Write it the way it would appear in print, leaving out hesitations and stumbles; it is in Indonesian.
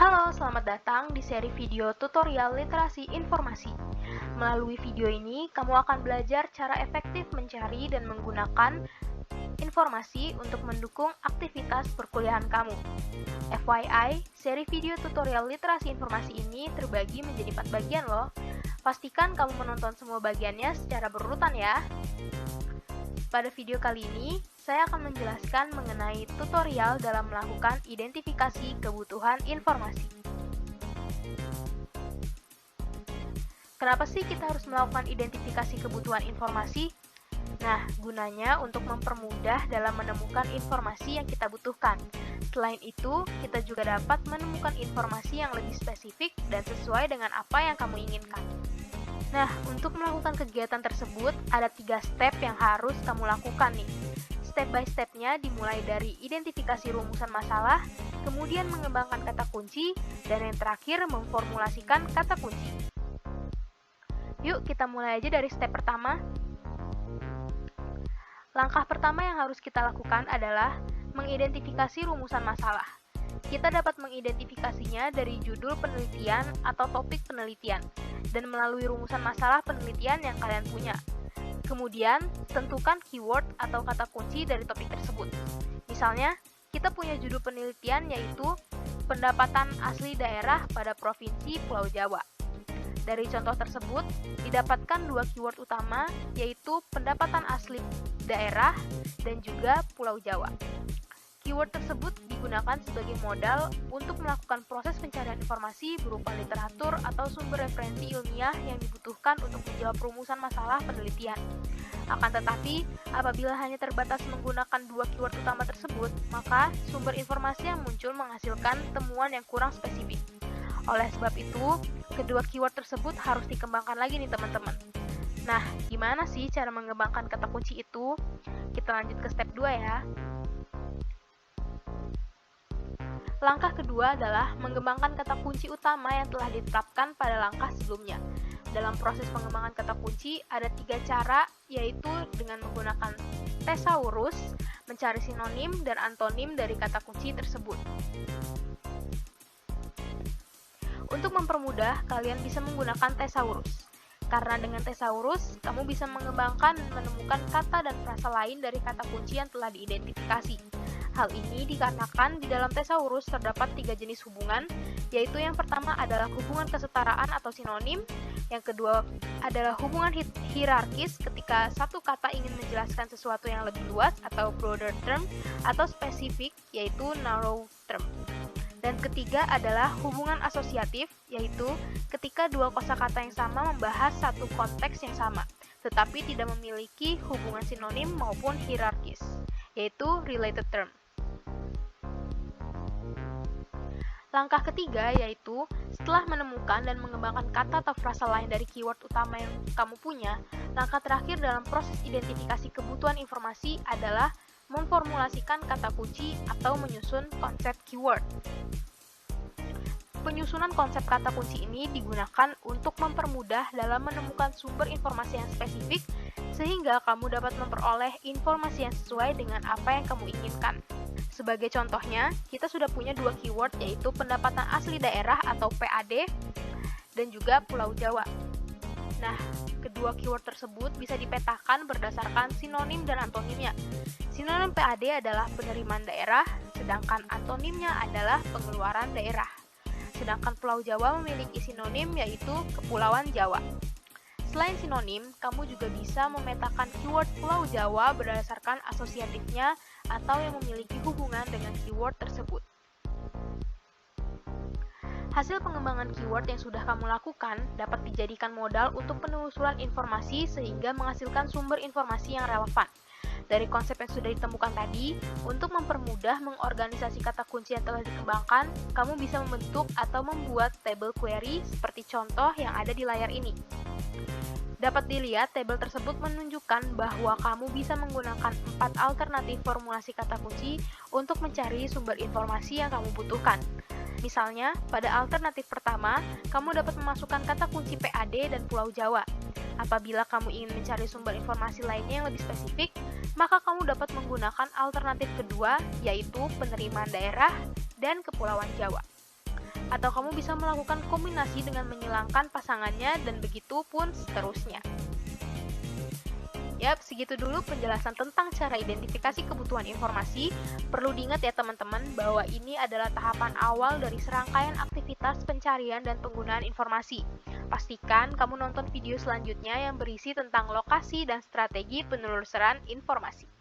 Halo, selamat datang di seri video tutorial literasi informasi. Melalui video ini, kamu akan belajar cara efektif mencari dan menggunakan informasi untuk mendukung aktivitas perkuliahan kamu. FYI, seri video tutorial literasi informasi ini terbagi menjadi 4 bagian loh. Pastikan kamu menonton semua bagiannya secara berurutan ya. Pada video kali ini, saya akan menjelaskan mengenai tutorial dalam melakukan identifikasi kebutuhan informasi. Kenapa sih kita harus melakukan identifikasi kebutuhan informasi? Nah, gunanya untuk mempermudah dalam menemukan informasi yang kita butuhkan. Selain itu, kita juga dapat menemukan informasi yang lebih spesifik dan sesuai dengan apa yang kamu inginkan. Nah, untuk melakukan kegiatan tersebut, ada 3 step yang harus kamu lakukan nih. Step by stepnya dimulai dari identifikasi rumusan masalah, kemudian mengembangkan kata kunci, dan yang terakhir memformulasikan kata kunci. Yuk, kita mulai aja dari step pertama. Langkah pertama yang harus kita lakukan adalah mengidentifikasi rumusan masalah. Kita dapat mengidentifikasinya dari judul penelitian atau topik penelitian, dan melalui rumusan masalah penelitian yang kalian punya. Kemudian, tentukan keyword atau kata kunci dari topik tersebut. Misalnya, kita punya judul penelitian yaitu pendapatan asli daerah pada Provinsi Pulau Jawa. Dari contoh tersebut, didapatkan 2 keyword utama yaitu pendapatan asli daerah dan juga Pulau Jawa. Keyword tersebut digunakan sebagai modal untuk melakukan proses pencarian informasi berupa literatur atau sumber referensi ilmiah yang dibutuhkan untuk menjawab rumusan masalah penelitian. Akan tetapi, apabila hanya terbatas menggunakan 2 keyword utama tersebut, maka sumber informasi yang muncul menghasilkan temuan yang kurang spesifik. Oleh sebab itu, kedua keyword tersebut harus dikembangkan lagi nih teman-teman. Nah, gimana sih cara mengembangkan kata kunci itu? Kita lanjut ke step 2 ya. Langkah kedua adalah mengembangkan kata kunci utama yang telah ditetapkan pada langkah sebelumnya. Dalam proses pengembangan kata kunci, ada 3 cara, yaitu dengan menggunakan thesaurus, mencari sinonim dan antonim dari kata kunci tersebut. Untuk mempermudah, kalian bisa menggunakan thesaurus. Karena dengan thesaurus, kamu bisa mengembangkan dan menemukan kata dan frasa lain dari kata kunci yang telah diidentifikasi. Hal ini dikarenakan di dalam thesaurus terdapat 3 jenis hubungan, yaitu yang pertama adalah hubungan kesetaraan atau sinonim, yang kedua adalah hubungan hierarkis ketika satu kata ingin menjelaskan sesuatu yang lebih luas atau broader term, atau spesifik yaitu narrow term. Dan ketiga adalah hubungan asosiatif, yaitu ketika 2 kosakata yang sama membahas satu konteks yang sama, tetapi tidak memiliki hubungan sinonim maupun hierarkis, yaitu related term. Langkah ketiga yaitu setelah menemukan dan mengembangkan kata atau frasa lain dari keyword utama yang kamu punya, langkah terakhir dalam proses identifikasi kebutuhan informasi adalah memformulasikan kata kunci atau menyusun konsep keyword. Penyusunan konsep kata kunci ini digunakan untuk mempermudah dalam menemukan sumber informasi yang spesifik sehingga kamu dapat memperoleh informasi yang sesuai dengan apa yang kamu inginkan. Sebagai contohnya, kita sudah punya 2 keyword yaitu pendapatan asli daerah atau PAD dan juga Pulau Jawa. Nah, kedua keyword tersebut bisa dipetakan berdasarkan sinonim dan antonimnya. Sinonim PAD adalah penerimaan daerah, sedangkan antonimnya adalah pengeluaran daerah. Sedangkan Pulau Jawa memiliki sinonim yaitu Kepulauan Jawa. Selain sinonim, kamu juga bisa memetakan keyword Pulau Jawa berdasarkan asosiatifnya atau yang memiliki hubungan dengan keyword tersebut. Hasil pengembangan keyword yang sudah kamu lakukan dapat dijadikan modal untuk penelusuran informasi sehingga menghasilkan sumber informasi yang relevan. Dari konsep yang sudah ditemukan tadi, untuk mempermudah mengorganisasi kata kunci yang telah dikembangkan, kamu bisa membentuk atau membuat table query seperti contoh yang ada di layar ini. Dapat dilihat, tabel tersebut menunjukkan bahwa kamu bisa menggunakan 4 alternatif formulasi kata kunci untuk mencari sumber informasi yang kamu butuhkan. Misalnya, pada alternatif pertama, kamu dapat memasukkan kata kunci PAD dan Pulau Jawa. Apabila kamu ingin mencari sumber informasi lainnya yang lebih spesifik, maka kamu dapat menggunakan alternatif kedua, yaitu penerimaan daerah dan Kepulauan Jawa. atau kamu bisa melakukan kombinasi dengan menghilangkan pasangannya dan begitu pun seterusnya. Yap, segitu dulu penjelasan tentang cara identifikasi kebutuhan informasi. Perlu diingat ya teman-teman bahwa ini adalah tahapan awal dari serangkaian aktivitas pencarian dan penggunaan informasi. Pastikan kamu nonton video selanjutnya yang berisi tentang lokasi dan strategi penelusuran informasi.